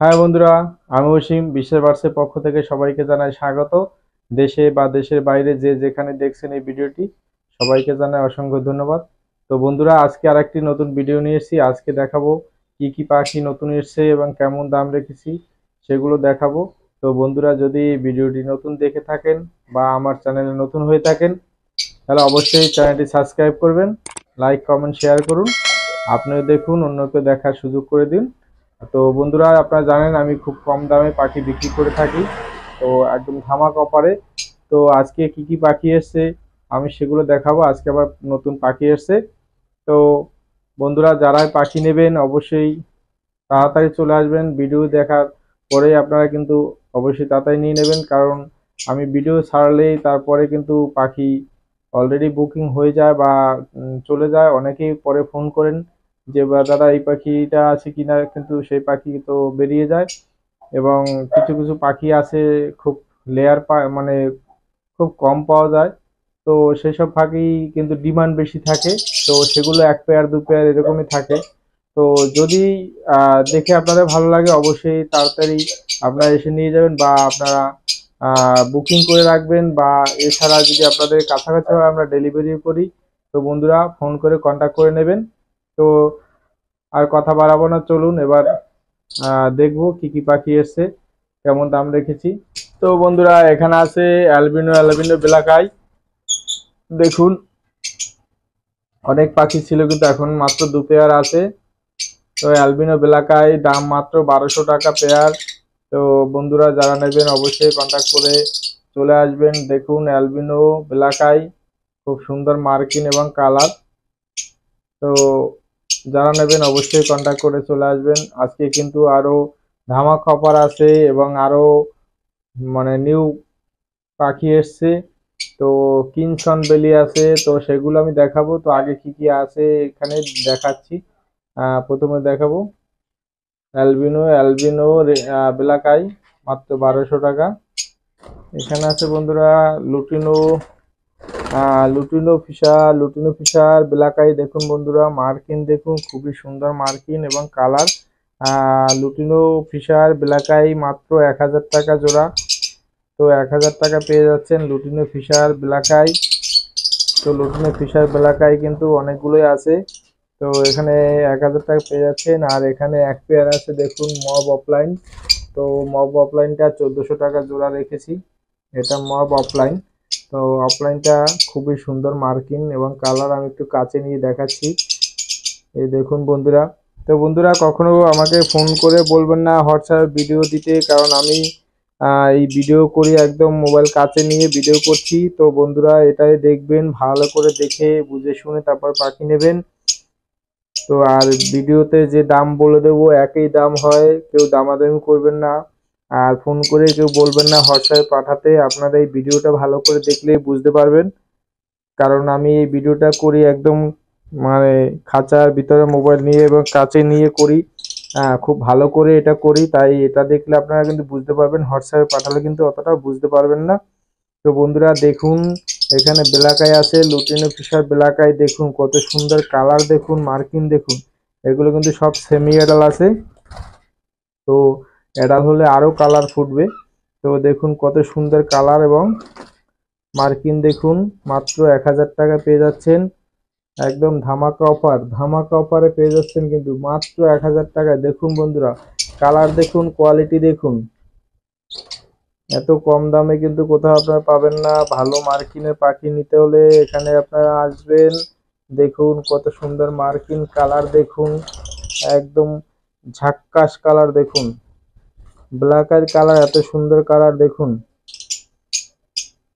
হ্যাঁ বন্ধুরা, আমি অসীম বিশ্বের বার্সের পক্ষ থেকে সবাইকে জানাই স্বাগত। দেশে বা দেশের বাইরে যে যেখানে দেখছেন এই ভিডিওটি, সবাইকে জানাই অসংখ্য ধন্যবাদ। তো বন্ধুরা, আজকে আরেকটি নতুন ভিডিও নিয়ে এসেছি। আজকে দেখাবো কি কি পাখি নতুন এসেছে এবং কেমন দাম রেখেছি, সেগুলো দেখাবো। তো বন্ধুরা, যদি ভিডিওটি নতুন দেখে থাকেন বা আমার চ্যানেলে নতুন হয়ে থাকেন, তাহলে অবশ্যই চ্যানেলটি সাবস্ক্রাইব করবেন, লাইক কমেন্ট শেয়ার করুন। আপনিও দেখুন, অন্যকে দেখার সুযোগ করে দিন। তো বন্ধুরা, আপনারা জানেন আমি খুব কম দামে পাখি বিক্রি করে থাকি, তো একদম ধামাক অফারে। তো আজকে কি কি পাখি এসছে আমি সেগুলো দেখাবো। আজকে আবার নতুন পাখি এসছে। তো বন্ধুরা, যারাই পাখি নেবেন অবশ্যই তাড়াতাড়ি চলে আসবেন। ভিডিও দেখার পরেই আপনারা কিন্তু অবশ্যই তাড়াতাড়ি নিয়ে নেবেন, কারণ আমি ভিডিও ছাড়লেই তারপরে কিন্তু পাখি অলরেডি বুকিং হয়ে যায় বা চলে যায়। অনেকেই পরে ফোন করেন যে বা দাদা এই পাখিটা আছে কিনা, কিন্তু সেই পাখি তো বেরিয়ে যায়। এবং কিছু কিছু পাখি আছে খুব লেয়ার মানে খুব কম পাওয়া যায়। তো সেসব পাখি কিন্তু ডিমান্ড বেশি থাকে, তো সেগুলো এক পেয়ার দু পেয়ার এরকমই থাকে। তো যদি দেখে আপনাদের ভালো লাগে, অবশ্যই তাড়াতাড়ি আপনারা এসে নিয়ে যাবেন বা আপনারা বুকিং করে রাখবেন। বা এছাড়া যদি আপনাদের কাছাকাছি হয় আমরা ডেলিভারিও করি। তো বন্ধুরা, ফোন করে কন্ট্যাক্ট করে নেবেন। তো আর কথা বাড়াবো না, চলুন এবার দেখবো কি কি পাখি এসছে, কেমন দাম রেখেছি। তো বন্ধুরা, এখানে আছে অ্যালবিনো অ্যালবিনো বেলাকাই। দেখুন, অনেক পাখি ছিল কিন্তু এখন মাত্র দু পেয়ার আছে। তো অ্যালবিনো বেলাকাই দাম মাত্র 1200 টাকা পেয়ার। তো বন্ধুরা, যারা নেবেন অবশ্যই কন্ট্যাক্ট করে চলে আসবেন। দেখুন, অ্যালবিনো বেলাকাই খুব সুন্দর মার্কিন এবং কালার। তো যারা নেবেন অবশ্যই কন্ট্যাক্ট করে চলে আসবেন। আজকে কিন্তু আরো ধামাক অফার আছে এবং আরো মানে নিউ পাখি এসছে। তো কিনসন বেলি আছে, তো সেগুলো আমি দেখাবো। তো আগে কি কি আছে এখানে দেখাচ্ছি। প্রথমে দেখাবো অ্যালবিনো অ্যালবিনো বেলাকাই, মাত্র 1200 টাকা। এখানে আছে বন্ধুরা লুটিনো, লুটিনো ফিশার বেলাকাই। দেখুন বন্ধুরা, মার্কিন দেখুন, খুবই সুন্দর মার্কিন এবং কালার। লুটিনো ফিশার বেলাকাই মাত্র 1000 টাকা জোড়া। তো 1000 টাকা পেয়ে যাচ্ছেন লুটিনো ফিশার বেলাকাই। তো লুটিনো ফিশার বেলাকাই কিন্তু অনেকগুলোই আছে। তো এখানে 1000 টাকা পেয়ে যাচ্ছেন। আর এখানে এক পেয়ার আছে, দেখুন মব অফলাইন। তো মব অফলাইনটা 1400 টাকা জোড়া রেখেছি। এটা মব অফলাইন। তো অফলাইনটা খুবই সুন্দর মার্কিন এবং কালার। আমি একটু কাছে নিয়ে দেখাচ্ছি, এই দেখুন বন্ধুরা। তো বন্ধুরা, কখনো আমাকে ফোন করে বলবেন না হোয়াটসঅ্যাপ ভিডিও দিতে, কারণ আমি এই ভিডিও করি একদম মোবাইল কাছে নিয়ে ভিডিও করছি। তো বন্ধুরা, এটাই দেখবেন, ভালো করে দেখে বুঝে শুনে তারপর পাখি নেবেন। তো আর ভিডিওতে যে দাম বলে দেবো একই দাম হয়, কেউ দামাদামি করবেন না। আর ফোন করে কেউ বলবেন না হোয়াটসঅ্যাপে পাঠাতে। আপনারা এই ভিডিওটা ভালো করে দেখলেই বুঝতে পারবেন, কারণ আমি এই ভিডিওটা করি একদম মানে খাঁচার ভিতরে মোবাইল নিয়ে এবং কাছে নিয়ে করি। খুব ভালো করে এটা করি, তাই এটা দেখলে আপনারা কিন্তু বুঝতে পারবেন। হোয়াটসঅ্যাপে পাঠালে কিন্তু অতটা বুঝতে পারবেন না। তো বন্ধুরা দেখুন, এখানে বেলাকাই আছে, লুটিনো ফিশার বেলাকাই। দেখুন কত সুন্দর কালার, দেখুন মার্কিন দেখুন। এগুলো কিন্তু সব সেমি অ্যাডাল আছে। তো অ্যাডাল হলে আরো কালার ফুটবে। তো দেখুন কত সুন্দর কালার এবং মার্কিন। দেখুন, মাত্র 1000 টাকা পেয়ে যাচ্ছেন। একদম ধামাকা অফার, ধামাকা অফারে পেয়ে যাচ্ছেন কিন্তু মাত্র 1000 টাকায়। দেখুন বন্ধুরা, কালার দেখুন, কোয়ালিটি দেখুন। এত কম দামে কিন্তু কোথাও আপনারা পাবেন না। ভালো মার্কিনের পাখি নিতে হলে এখানে আপনারা আসবেন। দেখুন কত সুন্দর মার্কিন কালার, দেখুন একদম ঝাক্কাস কালার। দেখুন ব্ল্যাক আর কালার, এত সুন্দর কালার দেখুন,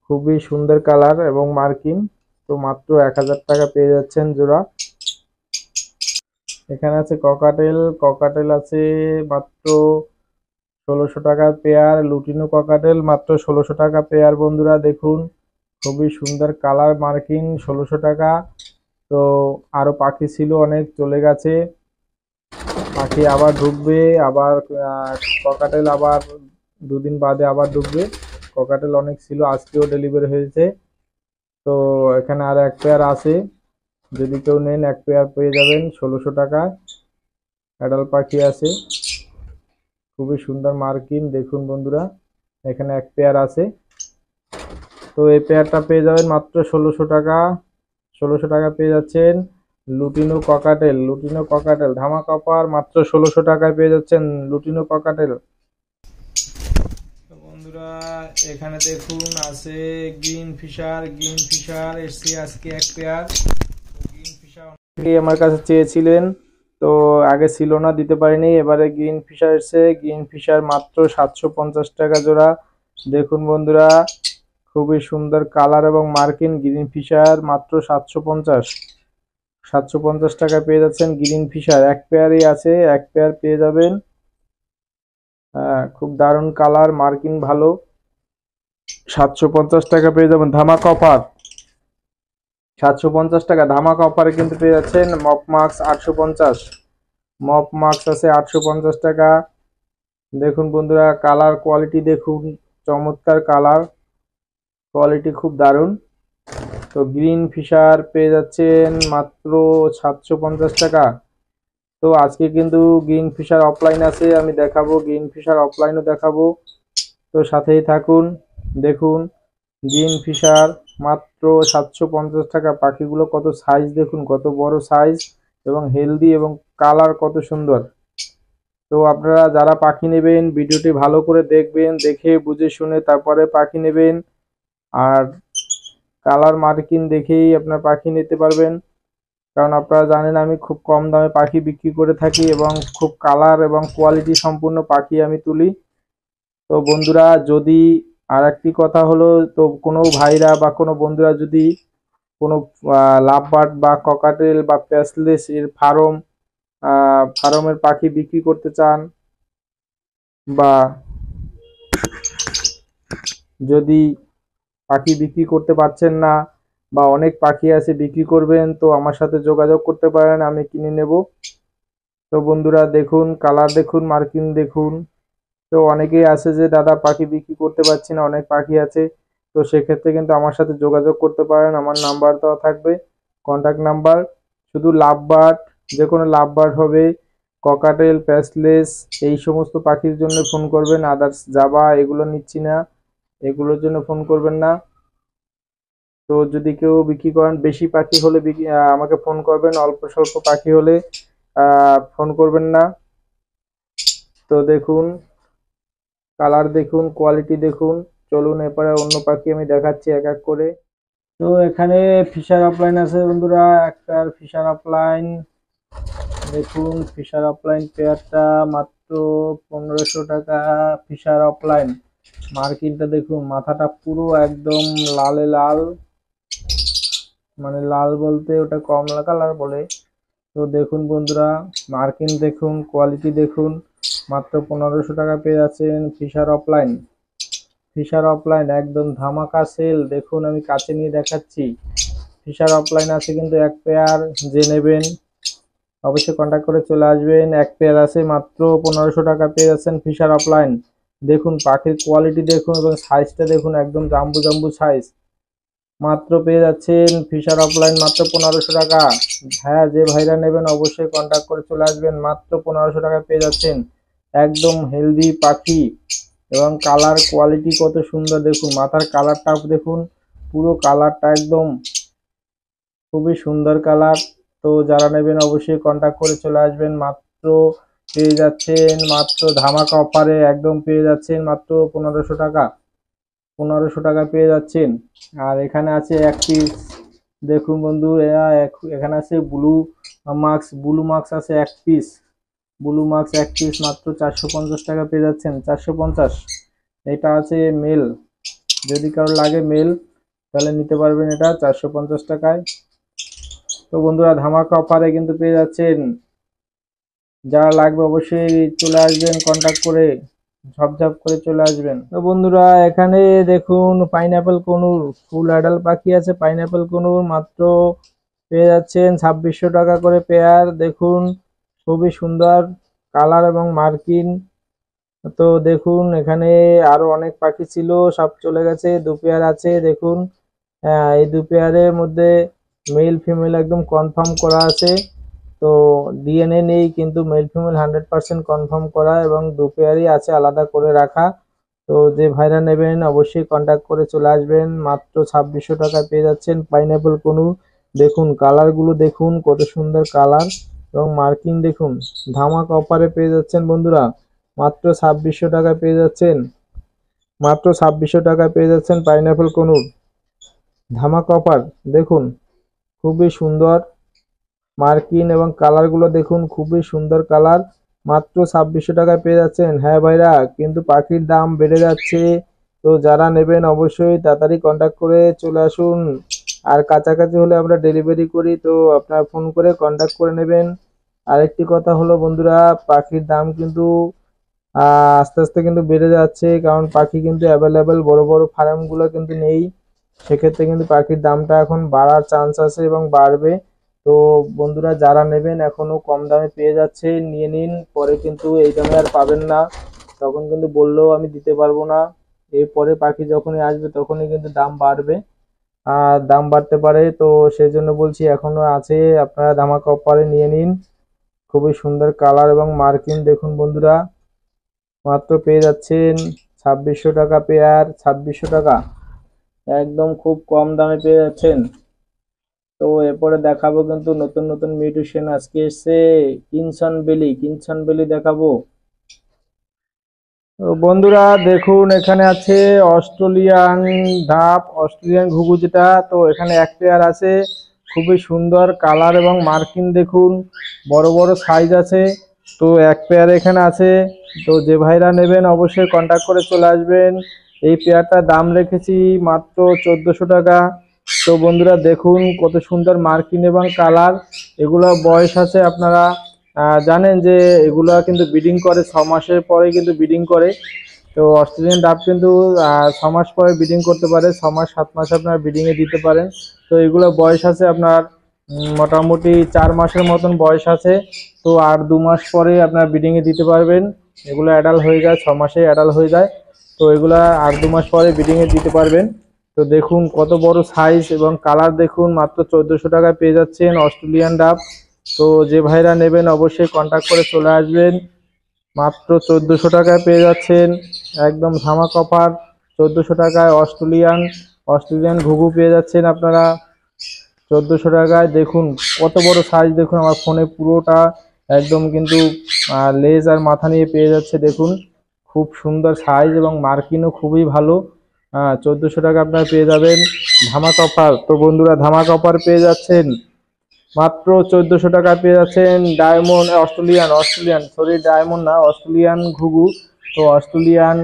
খুবই সুন্দর কালার এবং মার্কিন। তো মাত্র 1000 টাকা পেয়ে যাচ্ছেন জোড়া। এখানে আছে ককাটেল, ককাটেল আছে মাত্র 1600 টাকা পেয়ার। লুটিনো ককাটেল মাত্র 1600 টাকা পেয়ার। বন্ধুরা দেখুন, খুবই সুন্দর কালার মার্কিং, 1600 টাকা। তো আরো পাখি ছিল অনেক, চলে গেছে। পাখি আবার ঢুকবে, আবার ককাটেল আবার দুদিন বাদে আবার ঢুকবে। ককাটেল অনেক ছিল, আজকেও ডেলিভারি হয়েছে। তো এখানে আর এক পেয়ার আছে, যদি কেউ নেন এক পেয়ার পেয়ে যাবেন 1600 টাকায়। অ্যাডাল্ট পাখি আছে। খুবই সুন্দর মার্কিন। দেখুন বন্ধুরা, এখানে এক পেয়ার আছে। তো এই পেয়ারটা পেয়ে যাবেন মাত্র 1600 টাকা। 1600 টাকা পেয়ে যাচ্ছেন লুটিনো ককাটেল ধামাকা অফার, মাত্র 1600 টাকায় পেয়ে যাচ্ছেন লুটিনো ককাটেল। তো বন্ধুরা, এখানে দেখুন আছে গ্রিন ফিশার এসছে আজকে এক পেয়ার। গ্রিন ফিশার অনেকেই আমার কাছে চেয়েছিলেন, তো আগে ছিল না, দিতে পারিনি। এবারে গ্রিন ফিশার এসছে। গ্রিন ফিশার মাত্র 750 টাকা জোড়া। দেখুন বন্ধুরা, খুবই সুন্দর কালার এবং মার্কিন গ্রিন ফিশার, মাত্র 750 টাকায় পেয়ে যাচ্ছেন গ্রিন ফিশার। এক পেয়ারই আছে, এক পেয়ার পেয়ে যাবেন। খুব দারুণ কালার, মার্কিন ভালো। 750 টাকা পেয়ে যাবেন ধামাকা অফার। 750 টাকা ধামাকা অফারে কিন্তু পেয়ে যাচ্ছেন মপ মাক্স 850। মপ মাক্স আছে 850 টাকা। দেখুন বন্ধুরা, কালার কোয়ালিটি দেখুন, চমৎকার কালার কোয়ালিটি, খুব দারুণ। তো গ্রিন ফিশার পেয়ে যাচ্ছেন মাত্র 750 টাকা। তো আজকে কিন্তু গ্রিন ফিশার অফলাইন আছে, আমি দেখাবো গ্রিন ফিশার অফলাইনও দেখাবো, তো সাথেই থাকুন। দেখুন গ্রিন ফিশার মাত্র 750 টাকা। পাখিগুলো কত সাইজ দেখুন, কত বড় সাইজ এবং হেলদি, এবং কালার কত সুন্দর। তো আপনারা যারা পাখি নেবেন ভিডিওটি ভালো করে দেখবেন, দেখে বুঝে শুনে তারপরে পাখি নেবেন। আর কালার মার্কিন দেখেই আপনার পাখি নিতে পারবেন, কারণ আপনারা জানেন আমি খুব কম দামে পাখি বিক্রি করে থাকি এবং খুব কালার এবং কোয়ালিটি সম্পূর্ণ পাখি আমি তুলি। তো বন্ধুরা, যদি আর একটি কথা হলো, তো কোনো ভাইরা বা কোনো বন্ধুরা যদি কোনো লাভবার্ড বা ককাটেল বা প্যাসলেস এর ফার্মের পাখি বিক্রি করতে চান, বা যদি পাখি বিক্রি করতে পারছেন না, বা অনেক পাখি আছে বিক্রি করবেন, তো আমার সাথে যোগাযোগ করতে পারেন, আমি কিনে নেব। তো বন্ধুরা দেখুন, কালার দেখুন, মার্কিং দেখুন। তো অনেকেই আছে যে দাদা পাখি বিক্রি করতে পারছি না, অনেক পাখি আছে, তো সেক্ষেত্রে কিন্তু আমার সাথে যোগাযোগ করতে পারেন। আমার নাম্বার দেওয়া থাকবে, কন্ট্যাক্ট নাম্বার। শুধু লাভবার্ড, যে কোনো লাভবার্ড হবে, ককাটেল, প্যাসলেস, এই সমস্ত পাখির জন্য ফোন করবেন। আদার্স জাবা এগুলো নিচ্ছি না, এগুলোর জন্য ফোন করবেন না। তো যদি কেউ বিক্রি করেন, বেশি পাখি হলে আমাকে ফোন করবেন, অল্প স্বল্প পাখি হলে ফোন করবেন না। তো দেখুন, কালার দেখুন, কোয়ালিটি দেখুন। চলুন এরপরে অন্য পাখি আমি দেখাচ্ছি এক এক করে। তো এখানে ফিশার অফলাইন আছে বন্ধুরা, একটা ফিশার অফলাইন। দেখুন ফিশার অফলাইন পেয়ারটা মাত্র 1500 টাকা। ফিশার অফলাইন মার্কিনটা দেখুন, মাথাটা পুরো একদম লালে লাল, মানে লাল বলতে ওটা কমলা কালার বলে। তো দেখুন বন্ধুরা, মার্কিন দেখুন, কোয়ালিটি দেখুন, মাত্র 1500 টাকা পেয়ে যাচ্ছেন ফিশার অফলাইন। ফিশার অফলাইন একদম ধামাকা সেল। দেখুন আমি কাছে নিয়ে দেখাচ্ছি, ফিশার অফলাইন আছে কিন্তু এক পেয়ার। যে নেবেন অবশ্যই কন্ট্যাক্ট করে চলে আসবেন। এক পেয়ার আছে, মাত্র 1500 টাকা পেয়ে যাচ্ছেন ফিশার অফলাইন। দেখুন পাখির কোয়ালিটি দেখুন এবং সাইজটা দেখুন, একদম জাম্বু জাম্বু সাইজ। মাত্র পেয়ে যাচ্ছেন ফিশার অফলাইন মাত্র 1500 টাকা। হ্যাঁ, যে ভাইরা নেবেন অবশ্যই কন্ট্যাক্ট করে চলে আসবেন, মাত্র 1500 টাকা পেয়ে যাচ্ছেন। একদম হেলদি পাখি এবং কালার কোয়ালিটি কত সুন্দর দেখুন, মাথার কালারটা দেখুন, পুরো কালারটা একদম খুবই সুন্দর কালার। তো যারা নেবেন অবশ্যই কন্ট্যাক্ট করে চলে আসবেন। মাত্র পেয়ে যাচ্ছেন, মাত্র ধামাকা অফারে একদম পেয়ে যাচ্ছেন মাত্র 1500 টাকা। 1500 টাকা পেয়ে যাচ্ছেন। আর এখানে আছে এক পিস, দেখুন বন্ধু, এখানে আছে ব্লু মাক্স আছে এক পিস। ব্লু মাক্স এক পিস মাত্র 450 টাকা পেয়ে যাচ্ছেন, 450। এটা আছে মেল, যদি কারো লাগে মেল তাহলে নিতে পারবেন, এটা 450 টাকায়। তো বন্ধুরা, ধামাকা অফারে কিন্তু পেয়ে যাচ্ছেন। যারা লাগবে অবশ্যই চলে আসবেন, কন্ট্যাক্ট করে ঝপঝপ করে চলে আসবেন। তো বন্ধুরা, এখানে দেখুন পাইনাপেল কনুর, ফুল অ্যাডাল্ট পাখি আছে পাইনাপেল কনুর, মাত্র পেয়ে যাচ্ছেন 2600 টাকা করে পেয়ার। দেখুন খুবই সুন্দর কালার এবং মার্কিন। তো দেখুন এখানে আরো অনেক পাখি ছিল, সব চলে গেছে। দু পেয়ার আছে দেখুন, এই দু পেয়ারের মধ্যে মেল ফিমেল একদম কনফার্ম করা আছে। তো তো ডিএনএ নেই, কিন্তু মেল ফিমেল 100% কনফার্ম করা এবং দু পেয়ারই আছে আলাদা করে রাখা। তো যে ভাইরা নেবেন অবশ্যই কন্ট্যাক্ট করে চলে আসবেন। মাত্র 2600 টাকায় পেয়ে যাচ্ছেন পাইনাপেল কোনু। দেখুন কালারগুলো, দেখুন কত সুন্দর কালার এবং মার্কিং দেখুন। ধামাক অফারে পেয়ে যাচ্ছেন বন্ধুরা, মাত্র 2600 টাকায় পেয়ে যাচ্ছেন। মাত্র 2600 টাকায় পেয়ে যাচ্ছেন পাইনাপেল কোনুর ধামাক অফার। দেখুন খুবই সুন্দর মার্কিন এবং কালারগুলো দেখুন, খুবই সুন্দর কালার। মাত্র 2600 টাকায় পেয়ে যাচ্ছেন। হ্যাঁ ভাইরা, কিন্তু পাখির দাম বেড়ে যাচ্ছে, তো যারা নেবেন অবশ্যই তাড়াতাড়ি কন্ট্যাক্ট করে চলে আসুন। আর কাছাকাছি হলে আমরা ডেলিভারি করি, তো আপনারা ফোন করে কন্ট্যাক্ট করে নেবেন। আরেকটি কথা হলো বন্ধুরা, পাখির দাম কিন্তু আস্তে আস্তে কিন্তু বেড়ে যাচ্ছে, কারণ পাখি কিন্তু অ্যাভেলেবেল বড় বড় ফার্মগুলো কিন্তু নেই। সেক্ষেত্রে কিন্তু পাখির দামটা এখন বাড়ার চান্স আছে এবং বাড়বে। তো বন্ধুরা যারা নেবেন এখনো কম দামে পেয়ে যাচ্ছে, নিয়ে নিন। পরে কিন্তু এই দামে আর পাবেন না, তখন কিন্তু বললেও আমি দিতে পারবো না। এরপরে পাখি যখনই আসবে তখনই কিন্তু দাম বাড়বে, আর দাম বাড়তে পারে। তো সেই জন্য বলছি এখনো আছে, আপনারা ধামাকা অফারে নিয়ে নিন। খুবই সুন্দর কালার এবং মার্কিং দেখুন বন্ধুরা, মাত্র পেয়ে যাচ্ছেন 2600 টাকা পেয়ার। 2600 টাকা একদম খুব কম দামে পেয়ে যাচ্ছেন। তো এরপরে দেখাবো কিন্তু নতুন নতুন মিউটেশন আজকে এসছে। কিনসন বেলি দেখাবো। তো বন্ধুরা দেখুন এখানে আছে অস্ট্রেলিয়ান ডাব, অস্ট্রেলিয়ান ঘুঘু যেটা। তো এখানে এক পেয়ার আছে, খুবই সুন্দর কালার এবং মার্কিং দেখুন, বড় বড় সাইজ আছে। তো এক পেয়ার এখানে আছে, তো যে ভাইরা নেবেন অবশ্যই কন্ট্যাক্ট করে চলে আসবেন। এই পেয়ারটার দাম রেখেছি মাত্র 1400 টাকা। তো বন্ধুরা দেখুন কত সুন্দর মার্কিং এবং কালার। এগুলো বয়স আছে, আপনারা জানেন যে এগুলা কিন্তু ব্রিডিং করে 6 মাসের পরে কিন্তু ব্রিডিং করে। তো অস্ট্রেলিয়ান ডাব কিন্তু 6 মাস পরে ব্রিডিং করতে পারে, 6 মাস 7 মাস আপনার ব্রিডিংয়ে দিতে পারেন। তো এগুলো বয়স আছে আপনার মোটামুটি 4 মাসের মতন বয়স আছে। তো আর 2 মাস পরে আপনার ব্রিডিংয়ে দিতে পারবেন। এগুলো অ্যাডাল্ট হয়ে যায়, 6 মাসে অ্যাডাল্ট হয়ে যায়। তো এগুলা আর 2 মাস পরে ব্রিডিংয়ে দিতে পারবেন। তো দেখুন কত বড় সাইজ এবং কালার দেখুন, মাত্র 1400 টাকায় পেয়ে যাচ্ছেন অস্ট্রেলিয়ান ডাব। তো যে ভাইরা নেবেন অবশ্যই কন্ট্যাক্ট করে চলে আসবেন। মাত্র 1400 টাকায় পেয়ে যাচ্ছেন, একদম ধামাক অফার। 1400 টাকায় অস্ট্রেলিয়ান ঘুঘু পেয়ে যাচ্ছেন আপনারা 1400 টাকায়। দেখুন কত বড় সাইজ, দেখুন আমার ফোনে পুরোটা একদম কিন্তু লেজ আর মাথা নিয়ে পেয়ে যাচ্ছে। দেখুন খুব সুন্দর সাইজ এবং মার্কিংও খুবই ভালো। 1400 টাকা আপনারা পেয়ে যাবেন ধামাক অফার। তো বন্ধুরা ধামাক অফার পেয়ে যাচ্ছেন, মাত্র 1400 টাকা পেয়ে যাচ্ছেন ডায়মন্ড ডায়মন্ড না, অস্ট্রেলিয়ান ঘুঘু। তো অস্ট্রেলিয়ান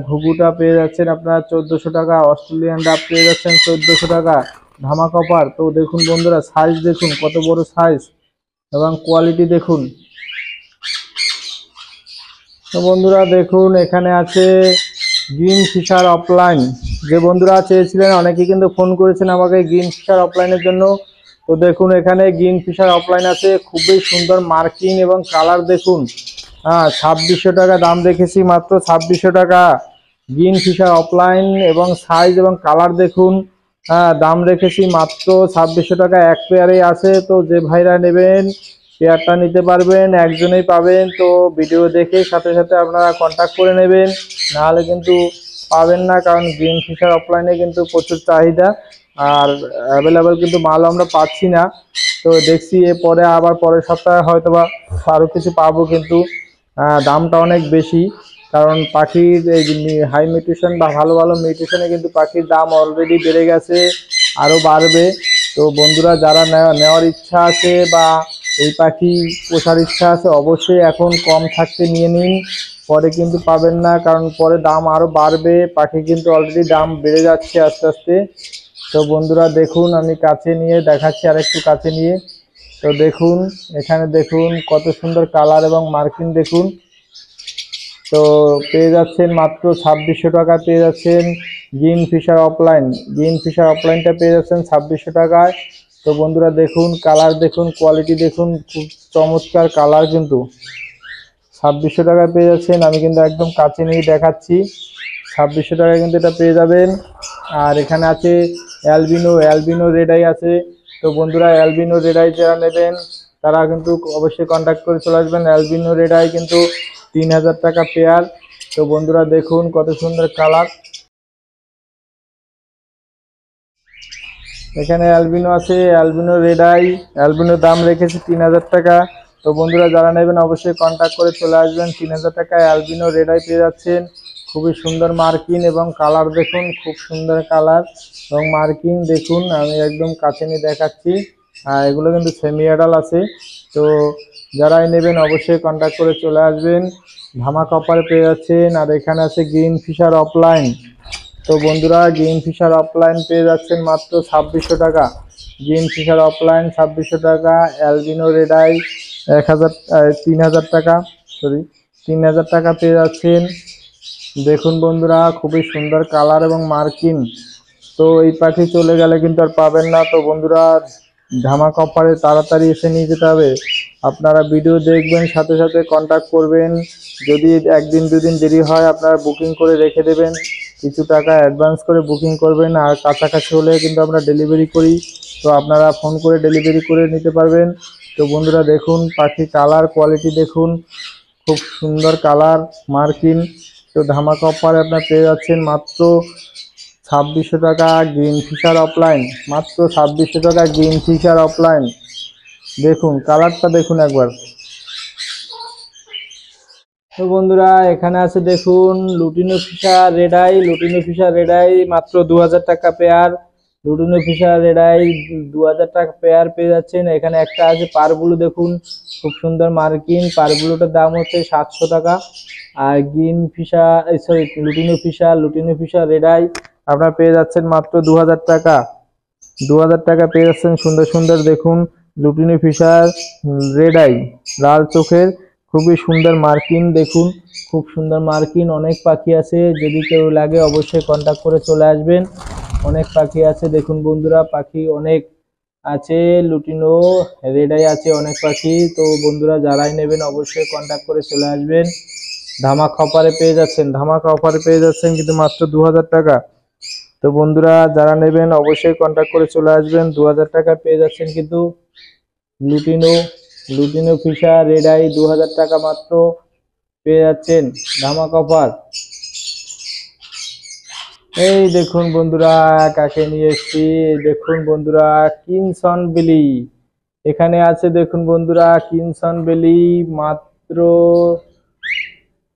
ঘুঘুটা পেয়ে যাচ্ছেন আপনারা 1400 টাকা। অস্ট্রেলিয়ান ডাব পেয়ে যাচ্ছেন 1400 টাকা ধামাক অফার। তো দেখুন বন্ধুরা সাইজ দেখুন কত বড় সাইজ এবং কোয়ালিটি দেখুন। তো বন্ধুরা দেখুন এখানে আছে গ্রিন ফিশার অফলাইন। যে বন্ধুরা চেয়েছিলেন, অনেকে কিন্তু ফোন করেছেন আমাকে গ্রিন ফিশার অফলাইনের জন্য। তো দেখুন এখানে গ্রিন ফিশার অফলাইন আছে, খুবই সুন্দর মার্কিং এবং কালার দেখুন। 2600 টাকা দাম রেখেছি, মাত্র 2600 টাকা গ্রিন ফিশার অফলাইন। এবং সাইজ এবং কালার দেখুন, দাম রেখেছি মাত্র 2600 টাকা। এক পেয়ারে আছে, তো যে ভাইরা নেবেন পেয়ারটা নিতে পারবেন, একজনেই পাবেন। তো ভিডিও দেখে সাথে সাথে আপনারা কন্ট্যাক্ট করে নেবেন, নাহলে কিন্তু পাবেন না, কারণ গ্রিন ফিশার অফলাইনে কিন্তু প্রচুর চাহিদা, আর অ্যাভেলেবেল কিন্তু মাল আমরা পাচ্ছি না। তো দেখছি এরপরে আবার পরের সপ্তাহে হয়তো বা আরও কিছু পাবো, কিন্তু দামটা অনেক বেশি, কারণ পাখির এই হাই মিউটেশন বা ভালো ভালো মিউটেশনে কিন্তু পাখির দাম অলরেডি বেড়ে গেছে, আরও বাড়বে। তো বন্ধুরা যারা নেওয়ার ইচ্ছা আছে বা এই পাখি পোষার ইচ্ছা আছে অবশ্যই এখন কম থাকতে নিয়ে নিন, পরে কিন্তু পাবেন না, কারণ পরে দাম আরও বাড়বে। পাখি কিন্তু অলরেডি দাম বেড়ে যাচ্ছে আস্তে আস্তে। তো বন্ধুরা দেখুন আমি কাছে নিয়ে দেখাচ্ছি, আর একটু কাছে নিয়ে। তো দেখুন এখানে দেখুন কত সুন্দর কালার এবং মার্কিং দেখুন। তো পেয়ে যাচ্ছেন মাত্র 2600 টাকা পেয়ে যাচ্ছেন গ্রিন ফিশার অফলাইনটা পেয়ে যাচ্ছেন 2600 টাকায়। তো বন্ধুরা দেখুন কালার দেখুন, কোয়ালিটি দেখুন, খুব চমৎকার কালার, কিন্তু 2600 টাকায় পেয়ে যাচ্ছেন। আমি কিন্তু একদম কাছে নিয়ে দেখাচ্ছি, 2600 টাকায় কিন্তু এটা পেয়ে যাবেন। আর এখানে আছে অ্যালবিনো রেড আই আছে। তো বন্ধুরা অ্যালবিনো রেড আই যারা নেবেন তারা কিন্তু অবশ্যই কন্ট্যাক্ট করে চলে আসবেন। অ্যালবিনো রেড আই কিন্তু 3000 টাকা পেয়ার। তো বন্ধুরা দেখুন কত সুন্দর কালার। এখানে অ্যালবিনো আছে, অ্যালবিনো রেড আই, অ্যালবিনোর দাম রেখেছি 3000 টাকা। তো বন্ধুরা যারা নেবেন অবশ্যই কন্ট্যাক্ট করে চলে আসবেন। 3000 টাকায় অ্যালবিনো রেড আই পেয়ে যাচ্ছেন। খুবই সুন্দর মার্কিং এবং কালার দেখুন, খুব সুন্দর কালার এবং মার্কিং দেখুন। আমি একদম কাছে নিয়ে দেখাচ্ছি। আর এগুলো কিন্তু সেমি অ্যাডাল আছে। তো যারাই নেবেন অবশ্যই কন্ট্যাক্ট করে চলে আসবেন। ধামাক অফারে পেয়ে যাচ্ছেন। আর এখানে আছে গ্রিন ফিশার অফলাইন। তো বন্ধুরা গ্রিন ফিশার অফলাইন পেয়ে যাচ্ছেন মাত্র 2600 টাকা। গ্রিন ফিশার অফলাইন 2600 টাকা। অ্যালবিনো রেড আই 3000 টাকা, সরি 3000 টাকা পেয়ে যাচ্ছেন। দেখুন বন্ধুরা খুবই সুন্দর কালার এবং মার্কিং। তো এই পাখি চলে গেলে কিন্তু আর পাবেন না। তো বন্ধুরা ধামাক অফারে তাড়াতাড়ি এসে নিয়ে যেতে হবে। আপনারা ভিডিও দেখবেন, সাথে সাথে কন্ট্যাক্ট করবেন। যদি একদিন দুদিন দেরি হয় আপনারা বুকিং করে রেখে দেবেন, কিছু টাকা অ্যাডভান্স করে বুকিং করবেন। আর কাছাকাছি হলে কিন্তু আমরা ডেলিভারি করি, তো আপনারা ফোন করে ডেলিভারি করে নিতে পারবেন। তো বন্ধুরা দেখুন পাখি কালার কোয়ালিটি দেখুন, খুব সুন্দর কালার মার্কিং। তো ধামাকা অফারে আপনার পেয়ে যাচ্ছেন মাত্র 2600 টাকা গ্রিন ফিশার অফলাইন। মাত্র 2600 টাকা গ্রিন ফিশার অফলাইন। দেখুন কালারটা দেখুন একবার। তো বন্ধুরা এখানে আছে দেখুন lutino Fischer red eye. Lutino Fischer red eye মাত্র 2000 টাকা pair. Lutino Fischer red eye 2000 টাকা পেয়ার পেয়ে যাচ্ছেন। এখানে একটা আছে পারব্লু দেখুন, খুব সুন্দর মার্কিং। পারব্লুটার দাম হচ্ছে 700 টাকা। আর green Fischer sorry lutino Fischer red eye আপনারা পেয়ে যাচ্ছেন মাত্র 2000 টাকা। 2000 টাকা পেয়ে যাচ্ছেন সুন্দর সুন্দর দেখুন লুটিনো ফিশার রেড আই, লাল চোখের, খুবই সুন্দর মার্কিং দেখুন, খুব সুন্দর মার্কিং। অনেক পাখি আছে, যদি কেউ লাগে অবশ্যই কন্ট্যাক্ট করে চলে আসবেন। অনেক পাখি আছে দেখুন বন্ধুরা, পাখি অনেক আছে। লুটিনো রেড আই আছে অনেক পাখি। তো বন্ধুরা যারাই নেবেন অবশ্যই কন্ট্যাক্ট করে চলে আসবেন। ধামাকা অফারে পেয়ে যাচ্ছেন, ধামাকা অফারে পেয়ে যাচ্ছেন কিন্তু মাত্র 2000 টাকা। তো বন্ধুরা যারা নেবেন অবশ্যই কন্ট্যাক্ট করে চলে আসবেন। 2000 টাকা পেয়ে যাচ্ছেন কিন্তু লুটিনো ফিশার রেড আই 2000 টাকা মাত্র পেয়ে যাচ্ছেন ধামাকা অফার। এই দেখুন বন্ধুরা কাকে নিয়ে এসেছি, দেখুন বন্ধুরা কিনসন বেলি এখানে আছে। দেখুন বন্ধুরা কিনসন বেলি মাত্র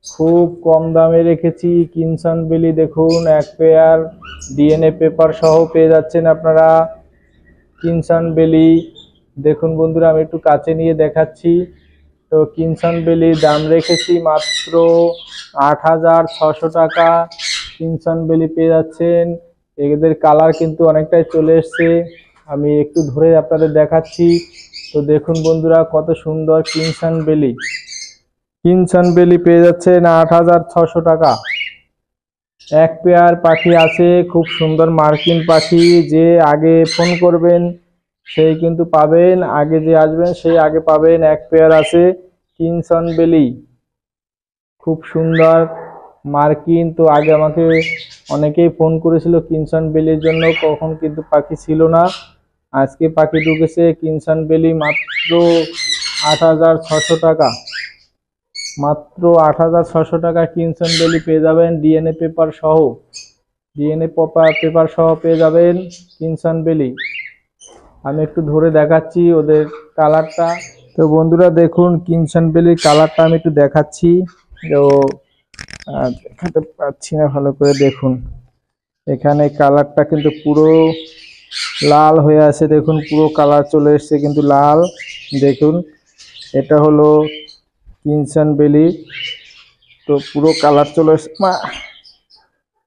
খুব কম দামে রেখেছি। কিনসন বেলি দেখুন এক পেয়ার ডিএনএ পেপার সহ পেয়ে যাচ্ছেন আপনারা। কিনসন বেলি দেখুন বন্ধুরা আমি একটু কাছে নিয়ে দেখাচ্ছি। তো কিনসন বেলির দাম রেখেছি মাত্র 8600 টাকা। কিনসন বেলি পেয়ে যাচ্ছেন। এদের কালার কিন্তু অনেকটাই চলে এসছে, আমি একটু ধরে আপনাদের দেখাচ্ছি। তো দেখুন বন্ধুরা কত সুন্দর কিনসন বেলি। কিনসন বেলি পেয়ে যাচ্ছেন 8600 টাকা। এক পেয়ার পাখি আছে, খুব সুন্দর মার্কিং পাখি। যে আগে ফোন করবেন সেই কিন্তু পাবেন, আগে যে আসবেন সেই আগে পাবেন। এক পেয়ার আছে কিনসন বেলি, খুব সুন্দর মার্কিং। তো আগে আমাকে অনেকেই ফোন করেছিল কিনসন বেলির জন্য, কখন কিন্তু পাখি ছিল না। আজকে পাখি ঢুকেছে কিনসন বেলি মাত্র 8600 টাকা। মাত্র 8600 টাকা কিনসন বেলি পেয়ে যাবেন ডিএনএ পেপার সহ। ডিএনএ পেপার সহ পেয়ে যাবেন কিনসন বেলি। আমি একটু ধরে দেখাচ্ছি ওদের কালারটা। তো বন্ধুরা দেখুন কিনসন বেলির কালারটা আমি একটু দেখাচ্ছি। তো দেখাতে পাচ্ছি না ভালো করে, দেখুন এখানে কালারটা কিন্তু পুরো লাল হয়ে আছে। দেখুন পুরো কালার চলে এসছে কিন্তু লাল। দেখুন এটা হলো কিনসন বেলি। তো পুরো কালার চলে এসছে,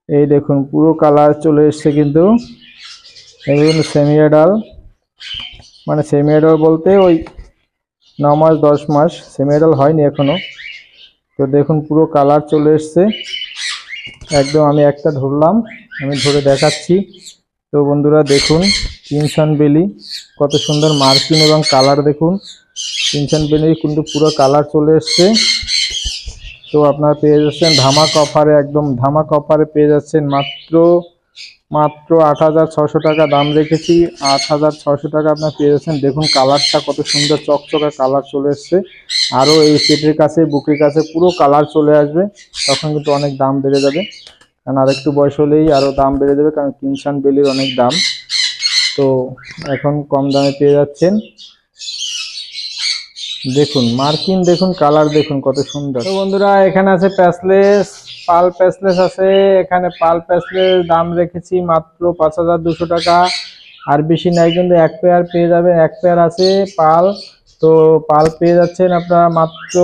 এই দেখুন পুরো কালার চলে এসছে কিন্তু। এগুলো সেমি অ্যাডাল, মানে সেমি অ্যাডাল বলতে ওই 9 মাস 10 মাস, সেমি অ্যাডাল হয়নি এখনো। তো দেখুন পুরো কালার চলে এসছে একদম। আমি একটা ধরলাম, আমি ধরে দেখাচ্ছি। তো বন্ধুরা দেখুন কিনসন বেলি কত সুন্দর মার্কিং এবং কালার দেখুন। কিনসন বেলি কিন্তু পুরো কালার চলে এসছে। তো আপনারা পেয়ে যাচ্ছেন ধামাকা অফারে, একদম ধামাকা অফারে পেয়ে যাচ্ছেন মাত্র মাত্র ৮৬০০ টাকা দাম রেখেছি। ৮৬০০ টাকা আপনার পেয়ে যাচ্ছেন। দেখুন কালারটা কত সুন্দর চকচকা কালার চলে এসছে। আরও এই পেটের কাছে বুকের কাছে পুরো কালার চলে আসবে, তখন কিন্তু অনেক দাম বেড়ে যাবে। কারণ আর একটু বয়স হলেই আরও দাম বেড়ে যাবে, কারণ কিনসান বেলির অনেক দাম। তো এখন কম দামে পেয়ে যাচ্ছেন। দেখুন মার্কিন, দেখুন কালার দেখুন কত সুন্দর। তো বন্ধুরা এখানে আছে প্যাসলেস, পাল প্যাসলেস আছে। এখানে পাল প্যাসলেস দাম রেখেছি মাত্র ৫,২০০ টাকা। আর বেশি নাই, কিন্তু এক পেয়ার পেয়ে যাবেন, এক পেয়ার আছে পাল। তো পাল পেয়ে যাচ্ছেন আপনারা মাত্র,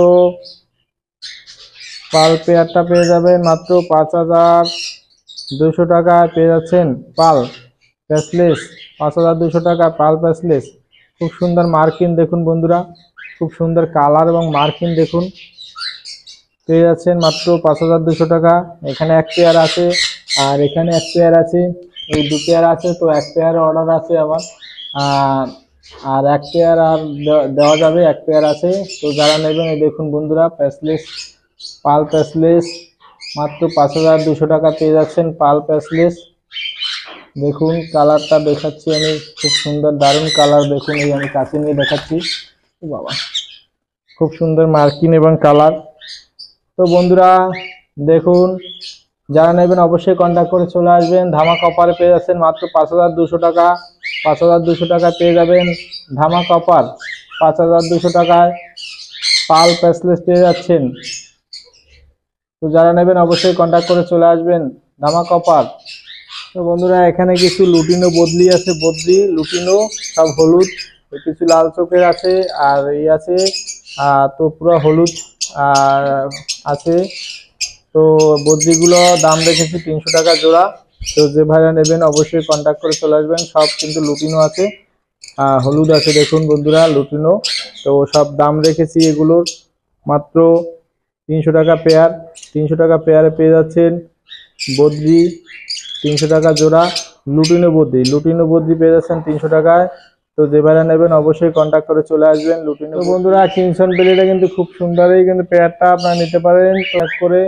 পাল পেয়ারটা পেয়ে যাবেন মাত্র ৫,২০০ টাকা পেয়ে যাচ্ছেন। পাল প্যাসলেস ৫,২০০ টাকা পাল প্যাসলেস। খুব সুন্দর মার্কিন দেখুন বন্ধুরা, খুব সুন্দর কালার এবং মার্কিন দেখুন, পেয়ে যাচ্ছেন মাত্র ৫,২০০ টাকা। এখানে এক পেয়ার আছে আর এখানে এক পেয়ার আছে, এই দু পেয়ার আছে। তো এক পেয়ার অর্ডার আছে আবার, আর এক পেয়ার আর দেওয়া যাবে, এক পেয়ার আছে। তো যারা নেবেন এই দেখুন বন্ধুরা, প্যাসলেস পাল প্যাসলেস মাত্র ৫,২০০ টাকা পেয়ে যাচ্ছেন পাল প্যাসলেস। দেখুন কালারটা দেখাচ্ছি আমি, খুব সুন্দর দারুণ কালার দেখুন, এই আমি কাছে নিয়ে দেখাচ্ছি। ও বাবা, খুব সুন্দর মার্কিন এবং কালার। তো বন্ধুরা দেখুন, যারা নেবেন অবশ্যই কন্ট্যাক্ট করে চলে আসবেন। ধামাকা অফারে পেয়ে যাচ্ছেন মাত্র ৫,২০০ টাকা। ৫,২০০ টাকা পেয়ে যাবেন ধামাকা অফার। ৫,২০০ টাকায় পাল প্যাসলেস পেয়ে যাচ্ছেন। তো যারা নেবেন অবশ্যই কন্ট্যাক্ট করে চলে আসবেন, ধামাকা অফার। তো বন্ধুরা এখানে কিছু লুটিনো বদলি আছে, বদলি লুটিনো সব হলুদ, কিছু লাল চোখের আছে আর এই আছে, তো পুরো হলুদ আছে। তো বদ্রিগুলো দাম রেখেছি ৩০০ টাকা জোড়া। তো যে ভাইরা নেবেন অবশ্যই কন্ট্যাক্ট করে চলে আসবেন। সব কিন্তু লুটিনো আছে, হলুদ আছে দেখুন বন্ধুরা লুটিনো। তো সব দাম রেখেছি এগুলোর মাত্র ৩০০ টাকা পেয়ার। ৩০০ টাকা পেয়ারে পেয়ে যাচ্ছেন বদ্রি, ৩০০ টাকা জোড়া। লুটিনো বদ্রি, লুটিনো বদ্রি পেয়ে যাচ্ছেন ৩০০ টাকায়। তো যে ভাইরা নেবেন অবশ্যই কন্ট্যাক্ট করে চলে আসবেন লুটিনো। তো বন্ধুরা কিংসন বেলিটা কিন্তু খুব সুন্দরই কিন্তু পেয়ারটা আপনারা নিতে পারেন ক্লাস করে,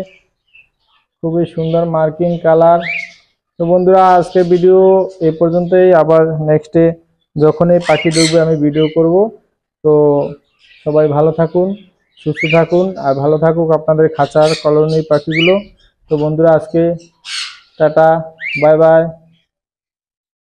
খুবই সুন্দর মার্কিং কালার। তো বন্ধুরা আজকে ভিডিও এই পর্যন্তই, আবার নেক্সটে যখনই পাখি ঢুকবে আমি ভিডিও করব। তো সবাই ভালো থাকুন, সুস্থ থাকুন, আর ভালো থাকুক আপনাদের খাঁচার কলোনির পাখিগুলো। তো বন্ধুরা আজকে টাটা, বাই বাই।